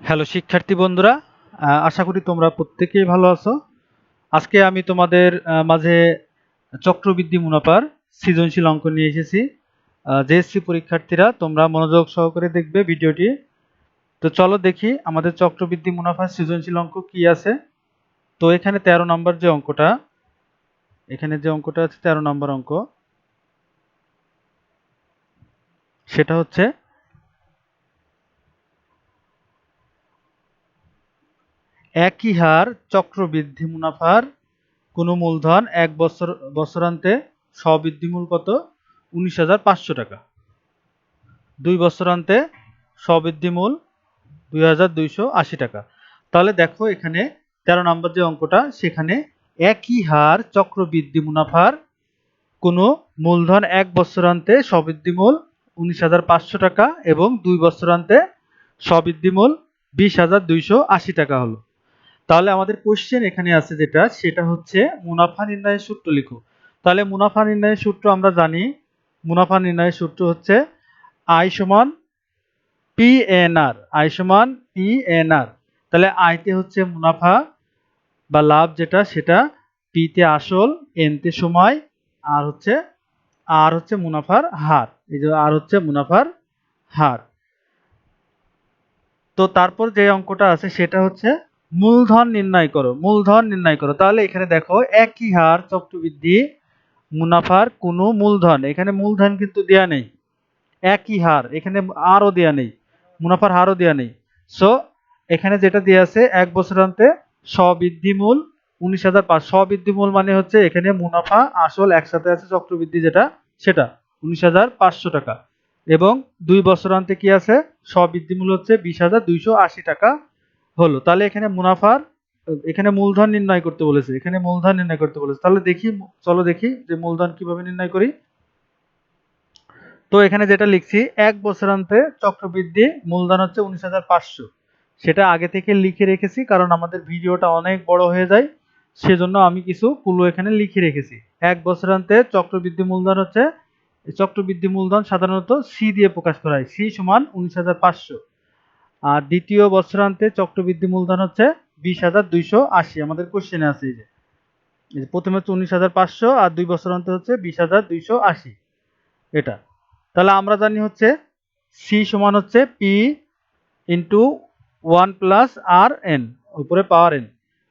Hello শিক্ষার্থী বন্ধুরা, আশা করি তোমরা প্রত্যেকেই ভালো আছো। আজকে আমি তোমাদের মাঝে চক্রবৃদ্ধি মুনাফার সৃজনশীল অঙ্ক নিয়ে এসেছি। জেএসসি পরীক্ষার্থীরা তোমরা মনোযোগ সহকারে দেখবে ভিডিওটি। তো চলো দেখি আমাদের চক্রবৃদ্ধি মুনাফার সৃজনশীল অঙ্ক কি আছে। তো এখানে 13 নম্বর যে অঙ্কটা, এখানে যে অঙ্কটা আছে 13 নম্বর অঙ্ক, সেটা হচ্ছে একই হার চক্রবৃদ্ধি মুনাফার কোনো মূলধন এক বছরান্তে স্ববৃদ্ধিমূল কত? 19,500 টাকা। 2 বছরান্তে স্ববৃদ্ধিমূল 2,280 টাকা। তাহলে দেখো এখানে 13 নম্বর যে অঙ্কটা, সেখানে একই হার চক্রবৃদ্ধি মুনাফার কোনো মূলধন এক বছরান্তে স্ববৃদ্ধিমূল 19,500 টাকা এবং 2 বছরান্তে স্ববৃদ্ধিমূল 20,280 টাকা হলো। তাহলে আমাদের কোশ্চেন এখানে আছে যেটা, সেটা হচ্ছে মুনাফা নির্ণয়ের সূত্র লিখো। তাহলে মুনাফা নির্ণয়ের সূত্র আমরা জানি, মুনাফা নির্ণয়ের সূত্র হচ্ছে আই সমান পি এন আর, আই সমান পি এন আর। তাহলে আইতে হচ্ছে মুনাফা বা লাভ যেটা, সেটা পিতে আসল, এনতে সময়, আর হচ্ছে মুনাফার হার। এই যে আর হচ্ছে মুনাফার হার। তো তারপর যে অঙ্কটা আছে সেটা হচ্ছে মূলধন নির্ণয় করো, মূলধন নির্ণয় করো। তাহলে এখানে দেখো একই হার চক্রবৃদ্ধি মুনাফার কোনো মূলধন, এখানে মূলধন কিন্তু দেয়া নেই, একই হার, এখানে আরও দেয়া নেই, মুনাফার হারও দেয়া নেই। সো এখানে যেটা দেয়া আছে এক বছরান্তে স্ববৃদ্ধিমূল 19,500। স্ববৃদ্ধিমূল মানে হচ্ছে এখানে মুনাফা আসল একসাথে আছে, চক্রবৃদ্ধি যেটা সেটা 19,500 টাকা, এবং 2 বছরান্তে কি আছে? স্ববৃদ্ধিমূল হচ্ছে 20,280 টাকা হলো। তাহলে এখানে মুনাফার, এখানে মূলধন নির্ণয় করতে বলেছে, এখানে মূলধন নির্ণয় করতে বলেছে। তাহলে দেখি, চলো দেখি যে মূলধন কিভাবে নির্ণয় করি। তো এখানে যেটা লিখছি, এক বছরান্তে চক্রবৃদ্ধি মূলধন হচ্ছে 19,500, সেটা আগে থেকে লিখে রেখেছি কারণ আমাদের ভিডিওটা অনেক বড় হয়ে যায়, সেজন্য আমি কিছু ক্লু এখানে লিখে রেখেছি। এক বছরান্তে চক্রবৃদ্ধি মূলধন হচ্ছে, চক্রবৃদ্ধি মূলধন সাধারণত সি দিয়ে প্রকাশ করা হয়, সি সমান 19,500। আর দ্বিতীয় বছরান্তে চক্রবৃদ্ধি মূলধন হচ্ছে 20,280, আমাদের কোশ্চেনে আছে। এই যে প্রথমে হচ্ছে 19,500 আর 2 বছরান্তে হচ্ছে 20,280, এটা। তাহলে আমরা জানি হচ্ছে সি সমান হচ্ছে পি ইন্টু 1+r(n), উপরে পাওয়ার n।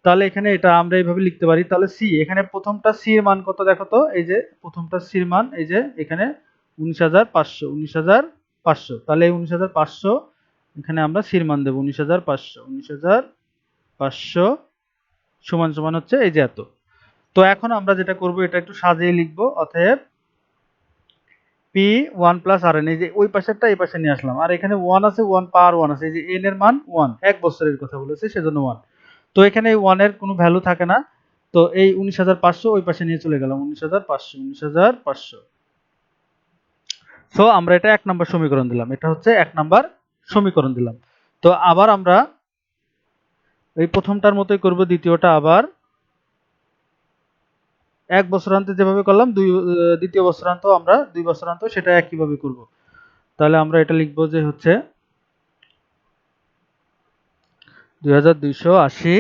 তাহলে এখানে এটা আমরা এইভাবে লিখতে পারি। তাহলে সি, এখানে প্রথমটা সির মান কত দেখো তো, এই যে প্রথমটা সির মান, এই যে এখানে 19,500, 19,500। তাহলে এই 19,500 এখানে আমরা সির মান দেবো 19,500, 19,500 সমান সমান হচ্ছে এই যে এত। তো এখন আমরা যেটা করব, এটা একটু সাজিয়ে লিখবো। অতএব পি 1+rn, এই যে ওই পাশেরটা এই পাশে নিয়ে আসলাম, আর এখানে 1 আছে, 1 পাওয়ার 1 আছে, এই যে n এর মান 1, এক বছরের কথা বলেছে সেজন্য 1। তো এখানে এই 1 এর কোনো ভ্যালু থাকে না, তো এই 19,500 ওই পাশে নিয়ে চলে গেলাম, 19,500, 19,500। সো আমরা এটা 1 নম্বর সমীকরণ দিলাম, এটা হচ্ছে 1 নম্বর সমীকরণ দিলাম। তো আবার আমরা এই প্রথমটার মতোই করব, দ্বিতীয়টা আবার এক বছরান্তে যেভাবে করলাম, দ্বিতীয় বছরান্ত আমরা 2 বছরান্ত সেটা একইভাবে করব। তাহলে আমরা এটা লিখবো যে হচ্ছে 2,280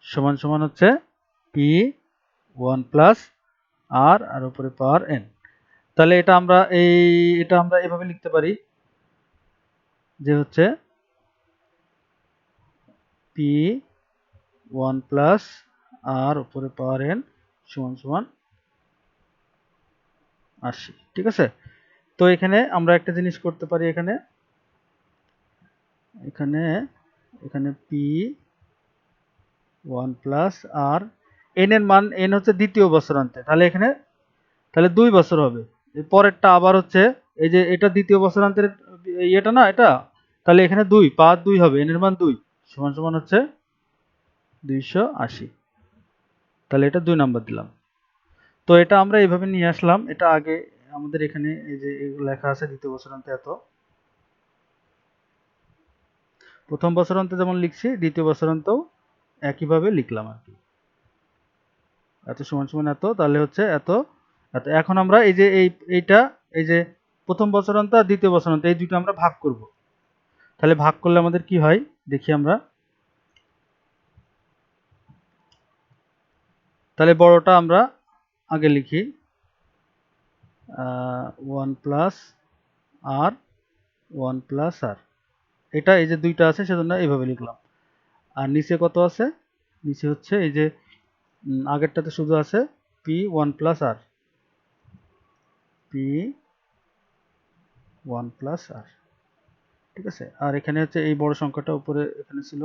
সমান সমান হচ্ছে পি 1+r আর উপরে পাওয়ার n। তাহলে এটা আমরা এভাবে লিখতে পারি যে হচ্ছে পি 1+r উপরে পাওয়ার n সমান সমান 80। ঠিক আছে। তো এখানে আমরা একটা জিনিস করতে পারি, এখানে এখানে এখানে পি 1+r, n এর মান, n হচ্ছে দ্বিতীয় বছরান্তে, তাহলে এখানে তাহলে 2 বছর হবে। এর পরেরটা আবার হচ্ছে, এই যে এটা দ্বিতীয় বছরান্তের এটা না এটা, তাহলে এখানে 2 পাওয়ার 2 হবে, n এর মান 2 সমান সমান হচ্ছে 280। তাহলে এটা 2 নাম্বার দিলাম। তো এটা আমরা এইভাবে নিয়ে আসলাম, এটা আগে আমাদের এখানে এই যে লেখা আছে দ্বিতীয় বছরান্তে এত, প্রথম বছরান্তে যেমন লিখছি দ্বিতীয় বছরান্তেও একইভাবে লিখলাম আর কি, এত সমান সমান এত, তাহলে হচ্ছে এত এত। এখন আমরা এই যে এইটা, এই যে প্রথম বছরান্ত আর দ্বিতীয় বছরান্ত, এই দুটো আমরা ভাগ করব। তাহলে ভাগ করলে আমাদের কি হয় দেখি আমরা। তাহলে বড়টা আমরা আগে লিখি 1 প্লাস আর 1 প্লাস আর, এটা এই যে দুইটা আছে সেজন্য এইভাবে লিখলাম। আর নিচে কত আছে, নিচে হচ্ছে এই যে আগেরটাতে শুধু আছে পি 1 প্লাস আর, পি 1 প্লাস আর, ঠিক আছে। আর এখানে হচ্ছে এই বড় সংখ্যাটা উপরে এখানে ছিল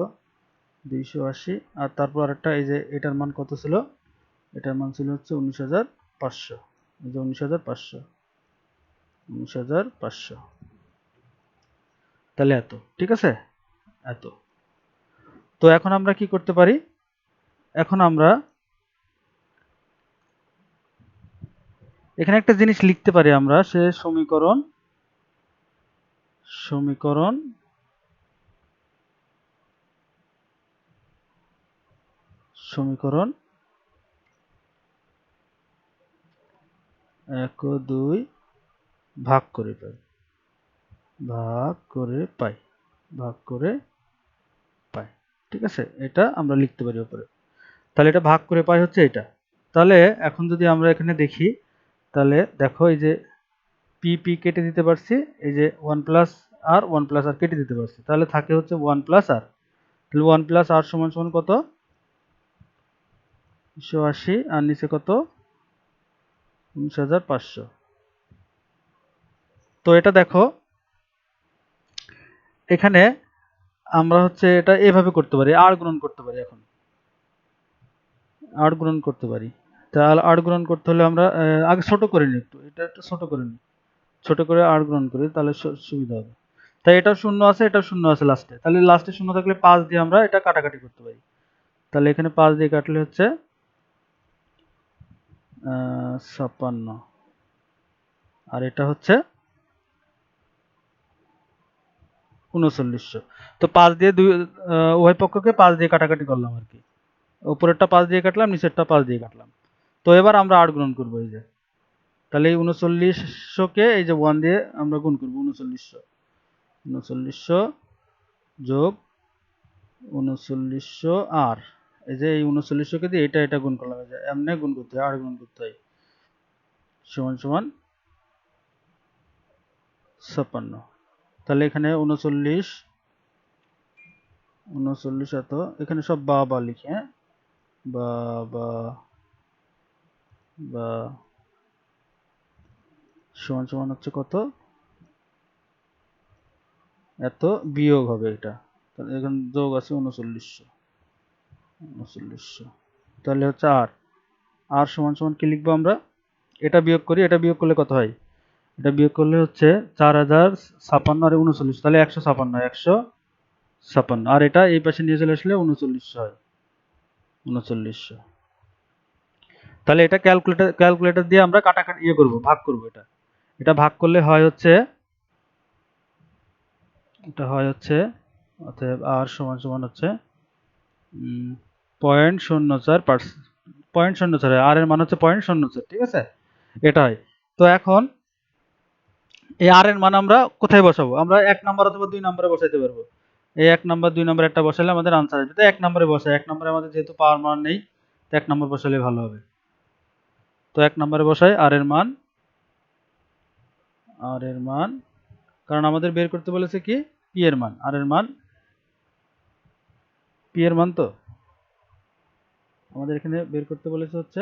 280, আর তারপর আরেকটা এই যে এটার মান কত ছিল, এটার মান ছিল হচ্ছে 19,500, এই যে 19,500, 19,500, তাহলে এত, ঠিক আছে, এত। তো এখন আমরা কি করতে পারি, এখন আমরা এখানে একটা জিনিস লিখতে পারি আমরা, সে সমীকরণ, সমীকরণ সমীকরণ 1 ও 2 ভাগ করে পাই, ভাগ করে পাই, ভাগ করে পাই, ঠিক আছে, এটা আমরা লিখতে পারি উপরে। তাহলে এটা ভাগ করে পাই হচ্ছে এটা। তাহলে এখন যদি আমরা এখানে দেখি, তাহলে দেখো এই যে পি পি কেটে দিতে পারছি, এই যে 1 প্লাস আর 1 প্লাস আর কেটে দিতে পারছি, তাহলে থাকে হচ্ছে 1 প্লাস আর। তাহলে 1 প্লাস আর সমান সমান কত, 180, আর নিচে কত, 19,500। তো এটা দেখো এখানে আমরা হচ্ছে এটা এভাবে করতে পারি, আর গুণন করতে পারি, এখন আর গুণন করতে পারি। তাহলে আর গুণন করতে হলে আমরা আগে ছোট করে নিই, একটু এটা একটু ছোট করে নিই, ছোট করে আর গ্রহণ করি, তাহলে সুবিধা হবে। তাই এটা শূন্য আছে, এটা শূন্য আছে লাস্টে, তাহলে লাস্টে শূন্য থাকলে 5 দিয়ে আমরা এটা কাটাকাটি করতে পারি। তাহলে এখানে 5 দিয়ে কাটলে হচ্ছে 56, আর এটা হচ্ছে 3900। তো 5 দিয়ে দুই উভয় পক্ষকে 5 দিয়ে কাটাকাটি করলাম আর কি, উপরেরটা 5 দিয়ে কাটলাম, নিচেরটা 5 দিয়ে কাটলাম। তো এবার আমরা 8 গুণন করবো, এই যে তাহলে এই 3900-কে এই যে 1 দিয়ে আমরা গুণ করবো, 3900, 3900 যোগ 3900 আর এই যে এই 3900-কে দিয়ে এটা গুণ করলাম, এই যে এমনি গুণ করতে হয়, আর গুণ করতে হয়, সমান সমান 56। তাহলে এখানে 39 এত, এখানে সব বা বা লিখি, হ্যাঁ, বা বা বা সমান সমান হচ্ছে কত, এত বিয়োগ হবে এটা, তাহলে এখানে যোগ আছে 3900, 3900, তাহলে হচ্ছে আর, আর সমান সমান কি লিখবো আমরা, এটা বিয়োগ করি, এটা বিয়োগ করলে কত হয়, এটা বিয়োগ করলে হচ্ছে 4056 আর 39, তাহলে 156, 156, আর এটা এই পাশে নিয়ে চলে আসলে 3900 হয়, 3900। তাহলে এটা ক্যালকুলেটর দিয়ে আমরা কাটাকাটি ইয়ে করব, ভাগ করব, এটা এটা ভাগ করলে হয় হচ্ছে, এটা হয় হচ্ছে, অতএব আর সমান সমান হচ্ছে 0.04%, 0.04, আর এর মান হচ্ছে 0.04, ঠিক আছে, এটা হয়। তো এখন এই আর এর মান আমরা কোথায় বসাবো, আমরা 1 নাম্বার অথবা 2 নম্বরে বসাইতে পারবো। এই 1 নাম্বার 2 নাম্বার একটা বসালে আমাদের আনসার আসবে। তো 1 নম্বরে বসাই, 1 নম্বরে আমাদের যেহেতু পাওয়ার মান নেই, তো 1 নম্বর বসালে ভালো হবে। তো 1 নম্বরে বসাই আর এর মান, আর এর মান, কারণ আমাদের বের করতে বলেছে কি পি এর মান, আর এর মান, পি এর মান, তো আমাদের এখানে বের করতে বলেছে হচ্ছে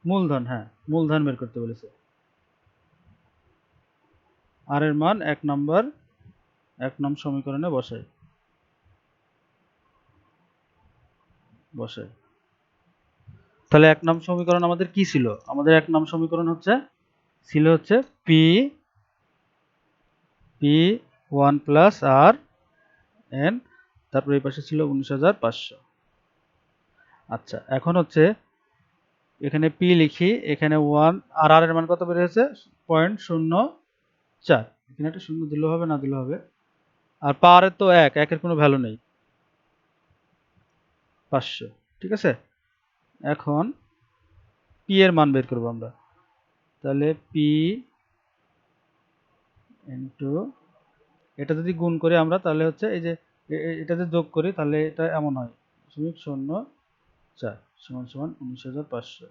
মূলধন, হ্যাঁ মূলধন বের করতে বলেছে। আর এর মান 1 নম্বর, 1 নং সমীকরণে বসাই, বসাই। তাহলে 1 নং সমীকরণ আমাদের কি ছিল, আমাদের 1 নং সমীকরণ হচ্ছে ছিল হচ্ছে পি, পি 1 প্লাস আর এন, তারপর এই পাশে ছিল 19,500। আচ্ছা এখন হচ্ছে এখানে পি লিখি, এখানে 1, আর আর এর মান কত বের হয়েছে, 0.04, এখানে একটা শূন্য দিলেও হবে, না দিলেও হবে, আর পাওয়ারের তো 1, একের কোনো ভ্যালু নেই, 500, ঠিক আছে। এখন পি এর মান বের করবো আমরা, তাহলে পি ইন্টু এটা যদি গুণ করি আমরা তাহলে হচ্ছে এই যে এটা যদি যোগ করি তাহলে এটা এমন হয় 0.04 সমান সমান 19,500।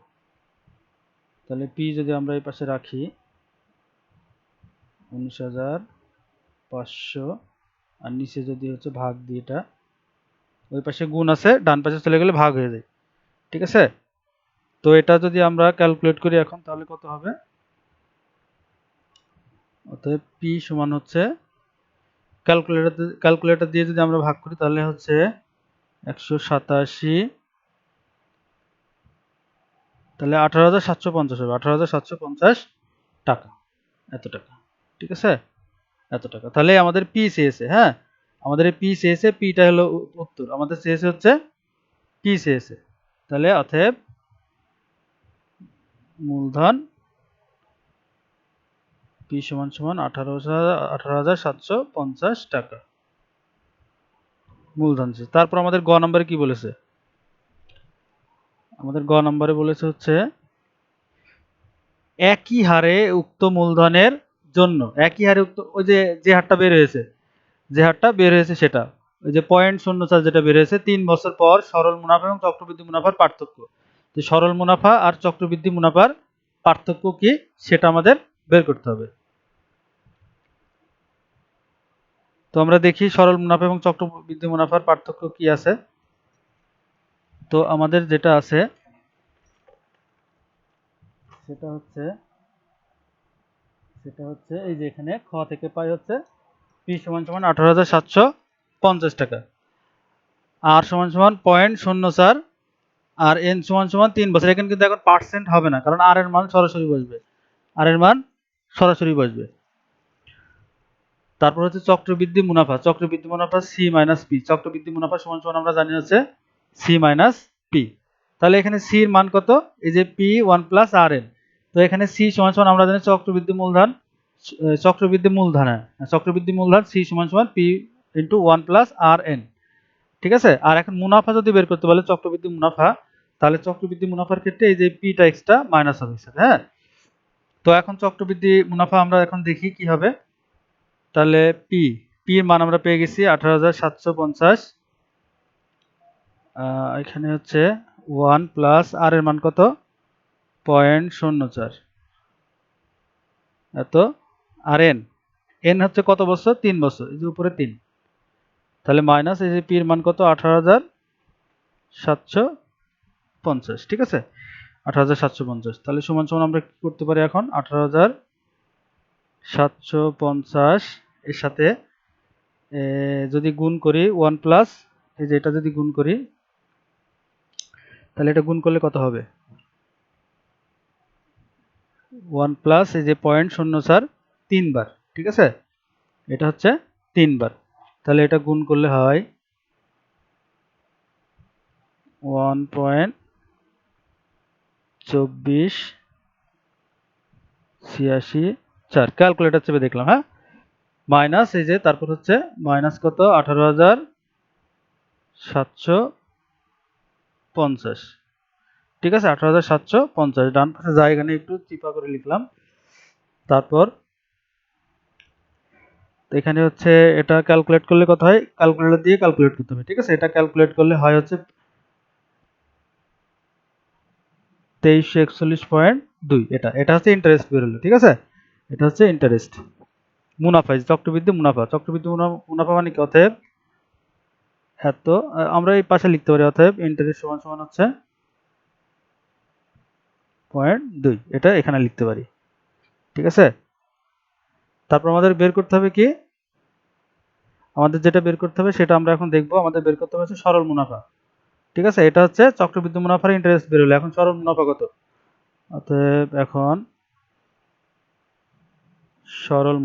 তাহলে পি যদি আমরা এই পাশে রাখি 19,500 আর নিচে যদি হচ্ছে ভাগ দিই, এটা ওই পাশে গুণ আছে, ডান পাশে চলে গেলে ভাগ হয়ে যায়। ঠিক আছে, তো এটা যদি আমরা ক্যালকুলেট করি এখন তাহলে কত হবে? অতএব পি সমান হচ্ছে ক্যালকুলেটর দিয়ে যদি আমরা ভাগ করি তাহলে হচ্ছে 187, তাহলে 18,750 হবে, 18,750 টাকা, এত টাকা। ঠিক আছে, এত টাকা। তাহলে আমাদের পি চেয়েছে, হ্যাঁ আমাদের পি চেয়েছে, পিটা হলো উত্তর, আমাদের চেয়েছে হচ্ছে পি চেয়েছে। তাহলে অতএব মূলধন পি সমান সমান 18,750 টাকা মূলধন। তারপর আমাদের গ নম্বরে কি বলেছে? আমাদের গ নম্বরে বলেছে হচ্ছে একই হারে উক্ত মূলধনের জন্য, একই হারে উক্ত, ওই যে হারটা বের হয়েছে, সেটা ওই যে 0.04 যেটা বের হয়েছে 3 বছর পর সরল মুনাফা এবং চক্রবৃদ্ধি মুনাফার পার্থক্য। তো সরল মুনাফা আর চক্রবৃদ্ধি মুনাফার পার্থক্য কি সেটা আমাদের বের করতে হবে। তো আমরা দেখি সরল মুনাফা এবং চক্রবৃদ্ধি মুনাফার পার্থক্য কি আছে। তো আমাদের যেটা আছে সেটা হচ্ছে এই যে এখানে খ থেকে পাই হচ্ছে পি সমান সমান 18,750 টাকা, আর সমান সমান 0.04 আর এন সমান সমান 3 বছর। এখানে কিন্তু এখন পার্সেন্ট হবে না, কারণ আর এর মান সরাসরি বসবে। তারপর হচ্ছে চক্রবৃদ্ধি মুনাফা সি মাইনাস পি, চক্রবৃদ্ধি মুনাফা সমান সমান আমরা জানি হচ্ছে সি মাইনাস পি। তাহলে এখানে সি এর মান কত? এই যে পি 1 প্লাস আর এন। তো এখানে সি সমান সমান আমরা জানি চক্রবৃদ্ধি মূলধন সি সমান সমান পি ইন্টু 1 প্লাস আর এন। ঠিক আছে, আর এখন মুনাফা যদি বের করতে বলে চক্রবৃদ্ধি মুনাফা, তাহলে চক্রবৃদ্ধি মুনাফার ক্ষেত্রে এই যে পিটা এক্সট্রা মাইনাস হবে, হ্যাঁ। তো এখন চক্রবৃদ্ধি মুনাফা আমরা এখন দেখি কি হবে। তাহলে পি এর মান আমরা পেয়ে গেছি 18,750, এখানে হচ্ছে 1 প্লাস আর এর মান কত? 0.04 এত, আর এন হচ্ছে কত বছর? 3 বছর, এই যে উপরে 3, তাহলে মাইনাস এই যে পি এর মান কত? 18,750। ঠিক আছে, 18,750, তাহলে সমান সমান আমরা কি করতে পারি এখন? 18,750 এর সাথে যদি গুণ করি 1 প্লাস এই যে এটা যদি গুণ করি তাহলে এটা গুণ করলে কত হবে? 1 প্লাস এই যে 0.04 3 বার। ঠিক আছে, এটা হচ্ছে 3 বার, তাহলে এটা গুণ করলে হয় 1.2484। ক্যালকুলেটর চেপে দেখলাম, হ্যাঁ, মাইনাস এই যে তারপর হচ্ছে মাইনাস কত? 18,750। ঠিক আছে, 18,750 ডান পাশে যায়, এখানে একটু চিপা করে লিখলাম। তারপর এখানে হচ্ছে এটা ক্যালকুলেট করলে কত হয়? ক্যালকুলেটর দিয়ে ক্যালকুলেট করতে হবে। ঠিক আছে, এটা ক্যালকুলেট করলে হয় হচ্ছে 2341.2। এটা হচ্ছে ইন্টারেস্ট বেরোলো। ঠিক আছে, এটা হচ্ছে ইন্টারেস্ট মুনাফা, চক্রবৃদ্ধি মুনাফা মানে কি? অতএব এত, আমরা এই পাশে লিখতে পারি অতএব ইন্টারেস্ট সমান সমান হচ্ছে 0.2, এটা এখানে লিখতে পারি। ঠিক আছে, তারপর আমাদের বের করতে হবে কি? আমাদের যেটা বের করতে হবে সেটা আমরা এখন দেখবো। আমাদের বের করতে হবে হচ্ছে সরল মুনাফা। ঠিক আছে, এটা হচ্ছে চক্রবৃদ্ধি মুনাফার ইন্টারেস্ট বেরোলো, এখন সরল মুনাফা কত? অতএব এখন সরল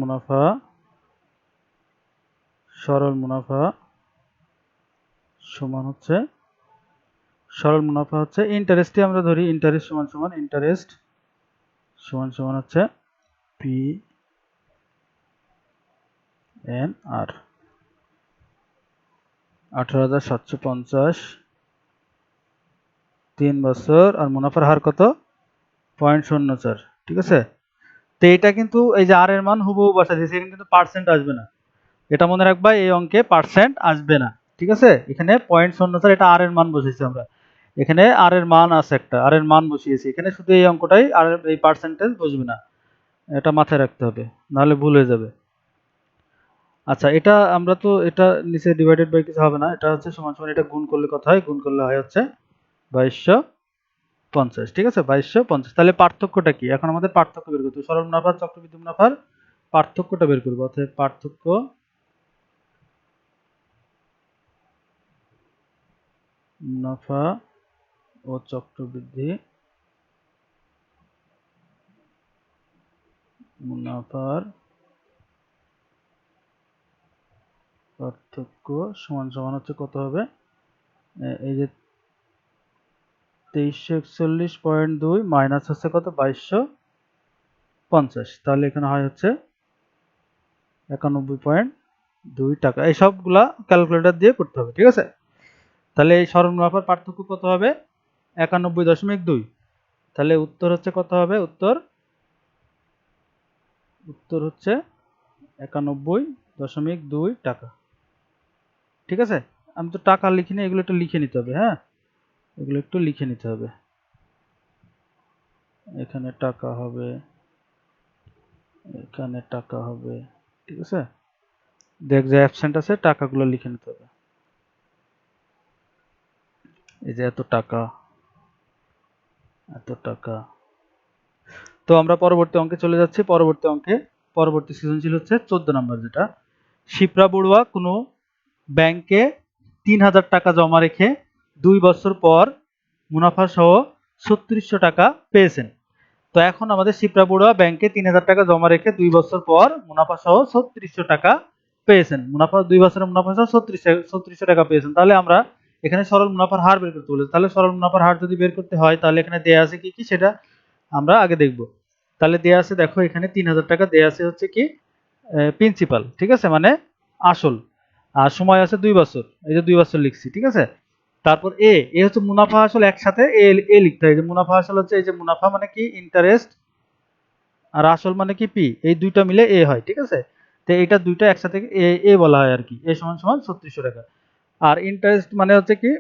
মুনাফা সমান হচ্ছে, সরল মুনাফা হচ্ছে ইন্টারেস্টই আমরা ধরি, ইন্টারেস্ট সমান সমান হচ্ছে পি এন আর 18,750 3 বছর, আর মুনাফার হার কত? 0.04। ঠিক আছে, তো এটা কিন্তু এই যে আর এর মান হুবহু বসা দিয়েছে, এখানে কিন্তু পার্সেন্ট আসবে না, এটা মনে রাখবা, এই অঙ্কে পার্সেন্ট আসবে না, ঠিক আছে। এখানে পয়েন্টস অনুসারে এটা আর এর মান বসেছি আমরা, এখানে আর এর মান আছে, একটা আর এর মান বসিয়েছি, এখানে শুধু এই অঙ্কটাই আর এই পার্সেন্টেজ বসবে না, এটা মাথায় রাখতে হবে, নাহলে ভুল হয়ে যাবে। আচ্ছা, এটা আমরা তো এটা নিচে ডিভাইডেড বাই কিছু হবে না, এটা হচ্ছে সমান সমান, এটা গুণ করলে কত হয়, গুণ করলে হয় হচ্ছে 2250, ঠিক আছে, 2250। তাহলে পার্থক্যটা কি, এখন আমাদের পার্থক্য বের করতে হবে, সরল মুনাফা চক্রবৃদ্ধি মুনাফার পার্থক্যটা বের করবো, অর্থাৎ পার্থক্য মুনাফা ও চক্রবৃদ্ধি মুনাফার পার্থক্য সমান সমান হচ্ছে কত হবে, এই যে 2341.2 মাইনাস হচ্ছে কত 2250, তাহলে এখানে হয় হচ্ছে 91.2 টাকা। এই সবগুলা ক্যালকুলেটর দিয়ে করতে হবে, ঠিক আছে। তাহলে এই সরল মুনাফার পার্থক্য কত হবে, 91.2। তাহলে উত্তর হচ্ছে কত হবে, উত্তর হচ্ছে 91.2 টাকা, ঠিক আছে। আমি তো টাকা লিখিনি, এগুলো একটু লিখে নিতে হবে, হ্যাঁ, এগুলো একটু লিখে নিতে হবে। এখানে টাকা হবে, এখানে টাকা হবে, ঠিক আছে। দেখ যে অ্যাবসেন্ট আছে, টাকাগুলো লিখে নিতে হবে, এই যে এত টাকা, এত টাকা। তো আমরা পরবর্তী অঙ্কে চলে যাচ্ছি। পরবর্তী অঙ্কে পরবর্তী সৃজনশীল হচ্ছে 14 নম্বর, যেটা শিপ্রা বড়ুয়া কোনো ব্যাংকে 3000 টাকা জমা রেখে 2 বছর পর মুনাফা সহ 3600 টাকা পেয়েছেন। তো এখন আমাদের শিপ্রা বড়ুয়া ব্যাংকে 3000 টাকা জমা রেখে 2 বছর পর মুনাফা সহ 3600 টাকা পেয়েছেন, মুনাফা 2 বছরের মুনাফা সহ 3600 টাকা পেয়েছেন। তাহলে আমরা এখানে সরল মুনাফার হার বের করতে বলেছি, তাহলে সরল মুনাফার হার যদি বের করতে হয়, তাহলে এখানে দেয়া আছে কি কি সেটা আমরা আগে দেখব। তাহলে দেয়া আছে, দেখো এখানে 3000 টাকা দেয়া আছে হচ্ছে কি প্রিন্সিপাল, ঠিক আছে, মানে আসল, আর সময় আছে 2 বছর, এই যে 2 বছর লিখছি, ঠিক আছে। তারপর এ হচ্ছে মুনাফা আসল, একসাথে এ লিখতে হয়, যে মুনাফা আসল হচ্ছে, এই যে মুনাফা মানে কি ইন্টারেস্ট, আর আসল মানে কি পি, এই দুইটা মিলে এ হয়, ঠিক আছে। তো এটা দুইটা একসাথে এ বলা হয় আর কি, এ সমান সমান 3600 টাকা। আর ইন্টারেস্ট মানে হচ্ছে কি,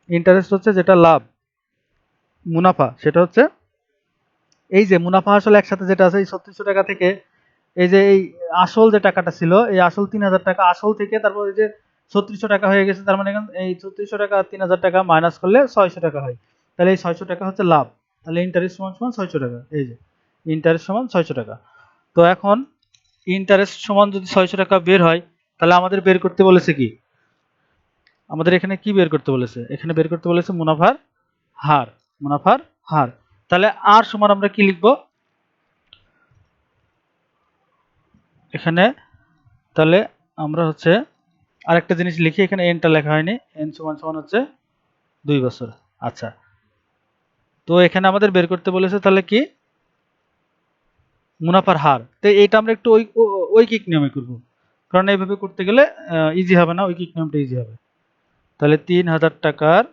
ইন্টারেস্ট হচ্ছে যেটা লাভ, মুনাফা সেটা হচ্ছে এই যে মুনাফা আসল একসাথে যেটা আছে, এই 3600 টাকা থেকে এই যে এই আসল যে টাকাটা ছিল, এই আসল 3000 টাকা আসল থেকে, তারপর এই যে 3600 টাকা হয়ে গেছে, তার মানে এখন এই 3600 টাকা 3000 টাকা মাইনাস করলে 600 টাকা হয়। তাহলে এই 600 টাকা হচ্ছে লাভ, তাহলে ইন্টারেস্ট সমান সমান 600 টাকা, এই যে ইন্টারেস্ট সমান 600 টাকা। তো এখন ইন্টারেস্ট সমান যদি 600 টাকা বের হয়, তাহলে আমাদের বের করতে বলেছে কি, আমাদের এখানে কি বের করতে বলেছে, এখানে বের করতে বলেছে মুনাফার হার, মুনাফার হার। তাহলে আর সমান আমরা কি লিখবো এখানে, তাহলে আমরা হচ্ছে আরেকটা জিনিস লিখি, এখানে এনটা লেখা হয়নি, এন সমান সমান হচ্ছে 2 বছর। আচ্ছা, তো এখানে আমাদের বের করতে বলেছে তাহলে কি মুনাফার হার। তো এইটা আমরা একটু ঐকিক নিয়মে করব, কারণ এইভাবে করতে গেলে ইজি হবে না, ঐকিক নিয়মটা ইজি হবে। তাহলে 3000 টাকার,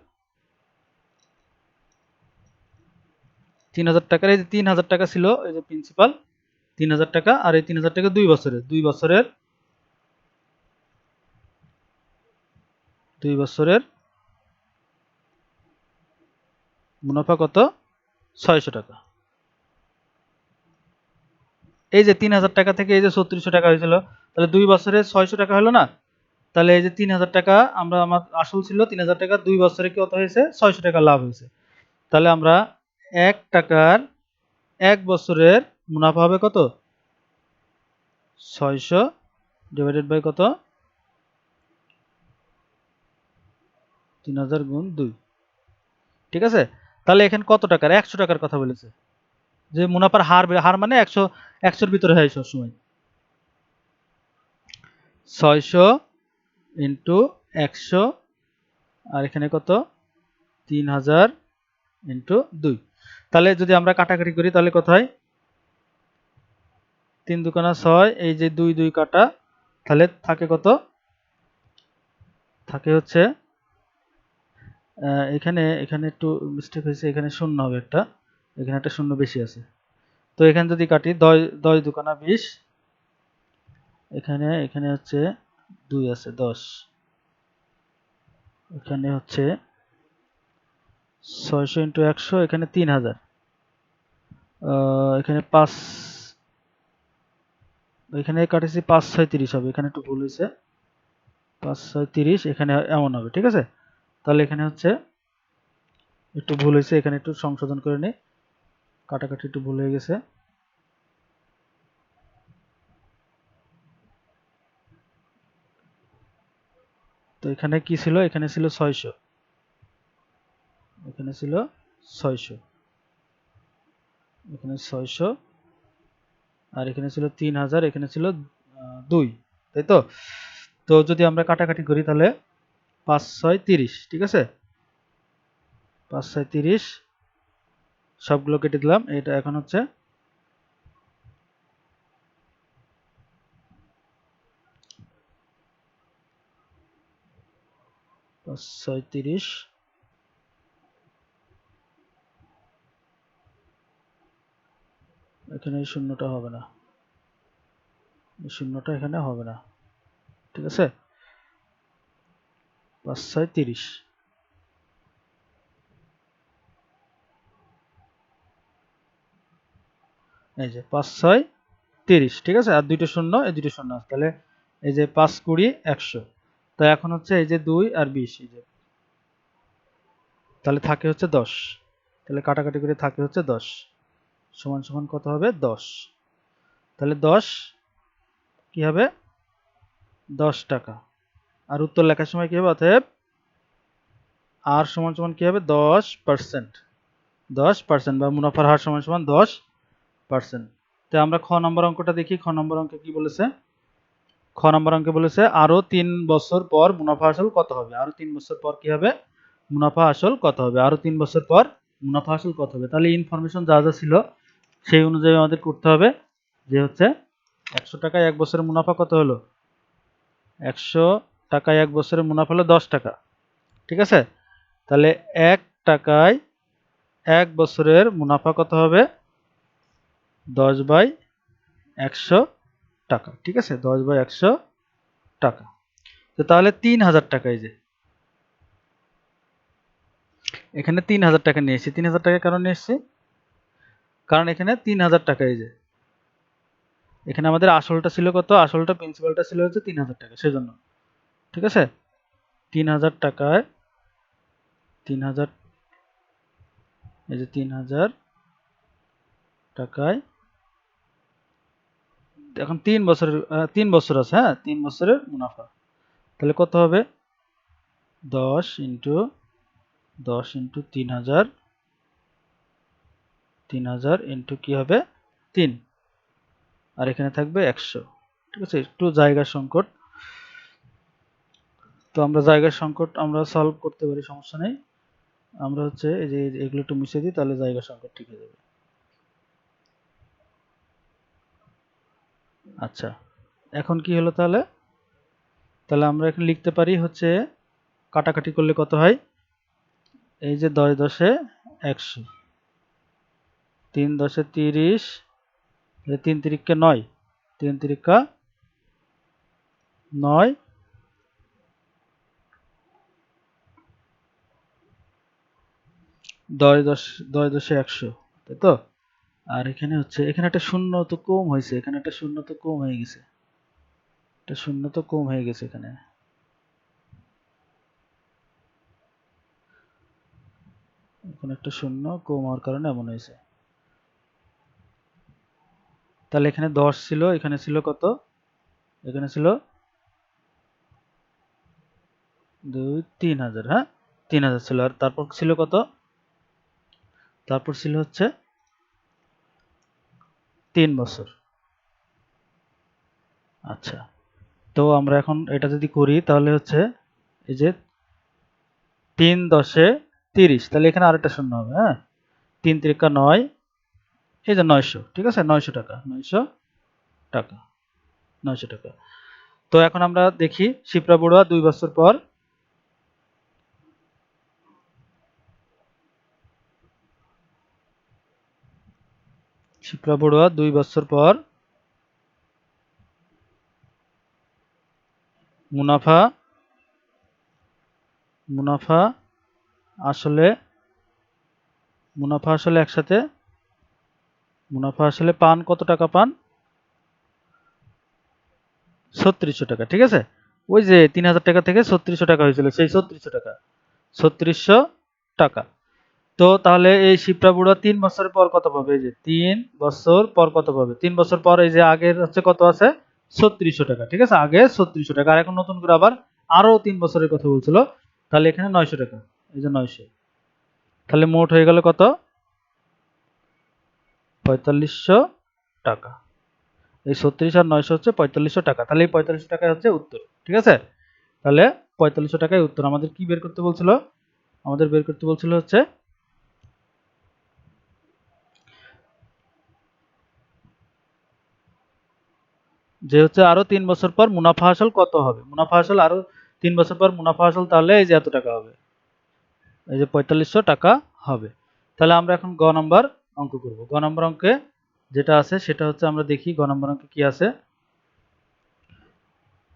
3000 টাকার, এই যে 3000 টাকা ছিল, এই যে প্রিন্সিপাল 3000 টাকা, আর এই 3000 টাকা 2 বছরের, 2 বছরের মুনাফা কত 600 টাকা। এই যে 3000 টাকা থেকে এই যে 3600 টাকা হয়েছিল, তাহলে 2 বছরে 600 টাকা হলো না। তাহলে এই যে 3000 টাকা আমরা, আমার আসল ছিল 3000 টাকা, 2 বছরে কত হয়েছে 600 টাকা লাভ হয়েছে। তাহলে আমরা 1 টাকার 1 বছরের মুনাফা হবে কত 600 ডিভাইডেড বাই কত 3000 গুণ 2, ঠিক আছে। তাহলে এখানে কত টাকার, 100 টাকার কথা বলেছে, যে মুনাফার হার, হার মানে 100, 100 এর ভিতরে হয় সবসময়, 600 ইন্টু 100, আর এখানে কত 3000 ইন্টু 2। তাহলে যদি আমরা কাটাকাটি করি, তাহলে কত হয় 3 দুগুণা 6, এই যে 2 2 কাটা, তাহলে থাকে কত, থাকে হচ্ছে এখানে এখানে একটু মিস্টেক হয়েছে, এখানে শূন্য হবে একটা, এখানে একটা শূন্য বেশি আছে। তো এখানে যদি কাটি 10 10 দুগুণা 20, এখানে এখানে হচ্ছে 2 আছে 10, এখানে হচ্ছে 600 ইন্টু 100, এখানে 3000, এখানে 5, এখানে কাটেছি 5 6 30 হবে, এখানে একটু ভুল হয়েছে, 5 6 30, এখানে এমন হবে, ঠিক আছে। তাহলে এখানে হচ্ছে একটু ভুল হয়েছে, এখানে একটু সংশোধন করে নিই, কাটাকাটি একটু ভুল হয়ে গেছে। তো এখানে কি ছিল, এখানে ছিল 600, এখানে ছিল 600, এখানে 600, আর এখানে ছিল 3000, এখানে ছিল 2, তাই তো। তো যদি আমরা কাটাকাটি করি তাহলে 5 6 30, ঠিক আছে, 5 6 30, সবগুলো কেটে দিলাম। এটা এখন হচ্ছে 5 6 30, এখানে এই শূন্যটা হবে না, এই শূন্যটা এখানে হবে না, ঠিক আছে। 5 6 30, এই যে 5 6 30, ঠিক আছে, আর দুইটা শূন্য, এই দুইটা শূন্য আছে, তাহলে এই যে 5 20 100। তো এখন হচ্ছে এই যে 2 আর 20, এই যে তাহলে থাকে হচ্ছে 10, তাহলে কাটাকাটি করে থাকে হচ্ছে 10, সমান সমান কত হবে, 10। তাহলে 10 কি হবে, 10 টাকা। আর উত্তর লেখার সময় কি হবে, অতএব আর সমান সমান কি হবে, 10%, 10% বা মুনাফার হার সমান সমান 10%। তো আমরা খ নম্বর অঙ্কটা দেখি, খ নম্বর অঙ্কে কি বলেছে। খ নম্বর অঙ্কে বলেছে আরো 3 বছর পর মুনাফা আসল কত হবে, আরো 3 বছর পর কি হবে, মুনাফা আসল কত হবে, আরো 3 বছর পর মুনাফা আসল কত হবে। তাহলে ইনফরমেশন যা যা ছিল সেই অনুযায়ী আমাদের করতে হবে, যে হচ্ছে 100 টাকায় 1 বছরের মুনাফা কত হলো, 100 টাকায় 1 বছরের মুনাফা হলো 10 টাকা, ঠিক আছে। তাহলে 1 টাকায় 1 বছরের মুনাফা কত হবে, 10/100 টাকা, ঠিক আছে, 10/100 টাকা। তো তাহলে 3000 টাকা, এই যে এখানে 3000 টাকা নিয়ে এসেছি, 3000 টাকা কারণ নিয়ে এসেছি, কারণ এখানে 3000 টাকা, এই যে এখানে আমাদের আসলটা ছিল কত, আসলটা প্রিন্সিপালটা ছিল হচ্ছে 3000 টাকা, সেজন্য, ঠিক আছে। 3000 টাকায় 3000, এই যে 3000 টাকায়, এখন 3 বছরের 3 বছর আছে, হ্যাঁ 3 বছরের মুনাফা, তাহলে কত হবে, 10 ইন্টু 10 ইন্টু 3000, 3000 ইন্টু কি হবে 3, আর এখানে থাকবে 100, ঠিক আছে। একটু জায়গার সংকট, তো আমরা জায়গার সংকট আমরা সলভ করতে পারি, সমস্যা নেই। আমরা হচ্ছে এই যে এগুলো একটু মুছে দিই, তাহলে জায়গা সংকট ঠিক হয়ে যাবে। আচ্ছা, এখন কি হলো তাহলে, তাহলে আমরা এখন লিখতে পারি হচ্ছে কাটাকাটি করলে কত হয়, এই যে 10 10 100, 3 10 30, 3 তিরিকা 9, 3 তিরিকা 9, 10 10 10 10 100, তাই তো। আর এখানে হচ্ছে, এখানে একটা শূন্য তো কম হয়েছে, এখানে একটা শূন্য তো কম হয়ে গেছে, একটা শূন্য তো কম হয়ে গেছে এখানে, এখানে একটা শূন্য কম হওয়ার কারণে এমন হয়েছে। তাহলে এখানে 10 ছিল, এখানে ছিল কত, এখানে ছিল 2 3000, হ্যাঁ 3000 ছিল, আর তারপর ছিল কত, তারপর ছিল হচ্ছে 3 বছর। আচ্ছা, তো আমরা এখন এটা যদি করি তাহলে হচ্ছে এই যে 3 10 30, তাহলে এখানে আরেকটা শূন্য হবে, হ্যাঁ 3 তিরিকা 9, এই যে 900, ঠিক আছে, 900 টাকা, 900 টাকা, 900 টাকা। তো এখন আমরা দেখি শিপ্রা বড়ুয়া 2 বছর পর, শিপ্রা বড়ুয়া 2 বছর পর মুনাফা মুনাফা আসলে একসাথে মুনাফা আসলে পান কত টাকা পান 3600 টাকা। ঠিক আছে, ওই যে 3000 টাকা থেকে 3600 টাকা হয়েছিল, সেই 3600 টাকা 3600 টাকা। তো তাহলে এই শিপ্রা বুড়া 3 বছর পর কত পাবে? এই যে 3 বছর পর কত পাবে? 3 বছর পর এই যে আগের হচ্ছে কত আছে 3600 টাকা। ঠিক আছে, আগে 3600 টাকা, আর এখন নতুন করে আবার আরো 3 বছরের কথা বলছিল, তাহলে এখানে 900 টাকা, এই যে 900, তাহলে মোট হয়ে গেল কত 4500 টাকা। এই 36 আর 900 হচ্ছে 4500 টাকা। তাহলে এই 4500 টাকাই হচ্ছে উত্তর। ঠিক আছে, তাহলে 4500 টাকাই উত্তর। আমাদের কি বের করতে বলছিল? আমাদের বের করতে বলছিল হচ্ছে যে হচ্ছে আরো 3 বছর পর মুনাফা আসল কত হবে। মুনাফা আসল আরো 3 বছর পর মুনাফা আসল, তাহলে এই যে এত টাকা হবে, এই যে 4500 টাকা হবে। তাহলে আমরা এখন গ নাম্বার অঙ্ক করব। গ নাম্বার অঙ্কে যেটা আছে সেটা হচ্ছে, আমরা দেখি গ নাম্বার অঙ্কে কি আছে।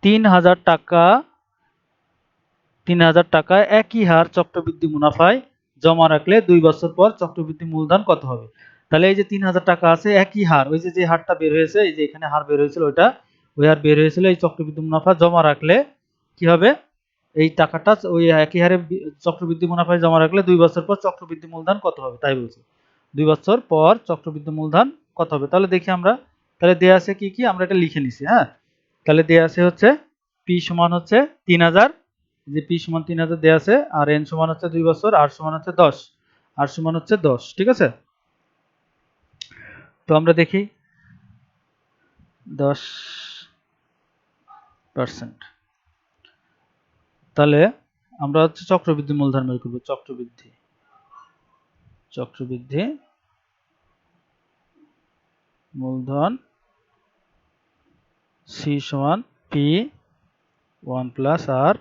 3000 টাকা 3000 টাকা একই হার চক্রবৃদ্ধি মুনাফায় জমা রাখলে 2 বছর পর চক্রবৃদ্ধি মূলধন কত হবে? তাহলে এই যে 3000 টাকা আছে একই হার, ওই যে হারটা বের হয়েছে, এই যে এখানে হার বের হয়েছিল ওইটা, ওই হার বের হয়েছিল, এই চক্রবৃদ্ধি মুনাফা জমা রাখলে কি হবে? এই টাকাটা ওই একই হারে চক্রবৃদ্ধি মুনাফায় জমা রাখলে 2 বছর পর চক্রবৃদ্ধি মূলধন কত হবে, তাই বলছে। 2 বছর পর চক্রবৃদ্ধি মূলধন কত হবে? তাহলে দেখি আমরা, তাহলে দেয়া আছে কি কি, আমরা এটা লিখে নিছি। হ্যাঁ, তাহলে দেয়া আছে হচ্ছে পি সমান হচ্ছে 3000, যে পি সমান 3000 দেয়া আছে, আর এন সমান হচ্ছে 2 বছর, আর সমান হচ্ছে 10, আর সমান হচ্ছে 10। ঠিক আছে, তো আমরা দেখি 10%, তাহলে আমরা হচ্ছে চক্রবৃদ্ধি মূলধন বের করব। চক্রবৃদ্ধি মূলধন সি সমান পি 1 প্লাস আর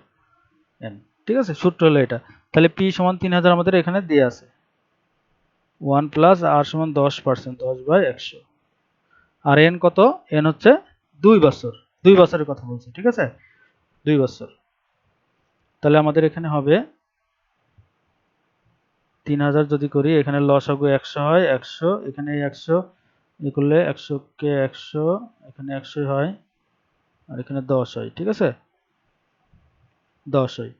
এন। ঠিক আছে, সূত্র হলো এটা। তাহলে পি সমান 3000 আমাদের এখানে দিয়ে আছে, 1 প্লাস আর সমান 10%, 10/100, আর এন কত? এন হচ্ছে 2 বছর, 2 বছরের কথা বলছি। ঠিক আছে, 2 বছর। তাহলে আমাদের এখানে হবে 3000 যদি করি, এখানে লসাগু 100 হয়, 100 এখানে 100 ই করলে 100 কে 100 এখানে 100 হয়, আর এখানে 10 হয়। ঠিক আছে, 10 হয়।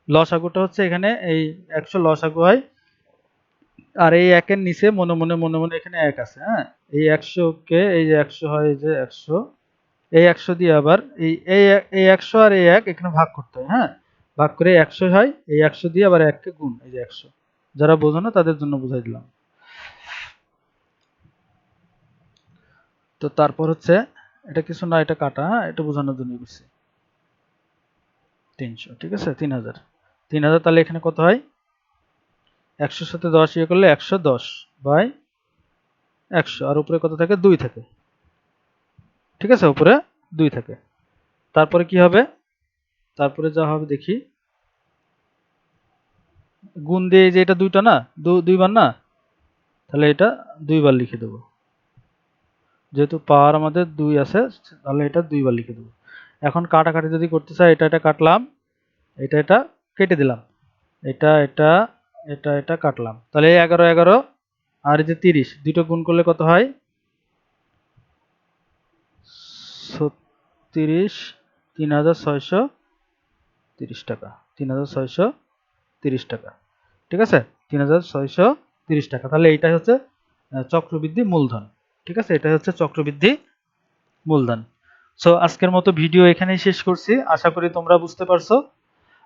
লসাগুটা হচ্ছে এখানে এই 100 লসাগু হয়, আর এই একের নিচে মনে মনে মনে মনে এখানে 1 আছে। হ্যাঁ, এই 100 কে এই যে 100 হয়, এই যে 100, এই 100 দিয়ে আবার এই 100 আর এই 1 এখানে ভাগ করতে হয়। হ্যাঁ, ভাগ করে 100 হয়, এই 100 দিয়ে আবার 1 কে গুণ, এই যে 100। যারা বোঝো না তাদের জন্য বুঝাই দিলাম। তো তারপর হচ্ছে এটা কিছু না, এটা কাটা, হ্যাঁ, এটা বোঝানোর জন্য করছি। 300, ঠিক আছে, 3000, 3000, তাহলে এখানে কত হয়? 100 সাথে 10 ইয়ে করলে 110/100, আর উপরে কত থাকে? 2 থাকে। ঠিক আছে, উপরে 2 থাকে। তারপরে কি হবে? তারপরে যা হবে দেখি, গুণ দিয়ে যে এটা দুইটা না, দুইবার না, তাহলে এটা 2 বার লিখে দেবো। যেহেতু পাওয়ার আমাদের 2 আছে, তাহলে এটা 2 বার লিখে দেবো। এখন কাটাকাটি যদি করতে চাই, এটা কাটলাম, এটা কেটে দিলাম, এটা কাটলাম, তাহলে 11 11 আর এই যে 30 দুটো গুণ করলে কত হয়? 36, 3630 টাকা, 3630 টাকা। ঠিক আছে, 3630 টাকা। তাহলে এইটাই হচ্ছে চক্রবৃদ্ধি মূলধন। ঠিক আছে, এটা হচ্ছে চক্রবৃদ্ধি মূলধন। সো আজকের মতো ভিডিও এখানেই শেষ করছি, আশা করি তোমরা বুঝতে পারছো।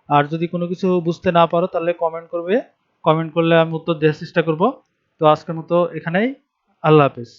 আর যদি কোনো কিছু বুঝতে না পারো তাহলে কমেন্ট করবে, কমেন্ট করলে আমি উত্তর দেওয়ার চেষ্টা করব। তো আজকের মতো এখানেই, আল্লাহ হাফেজ।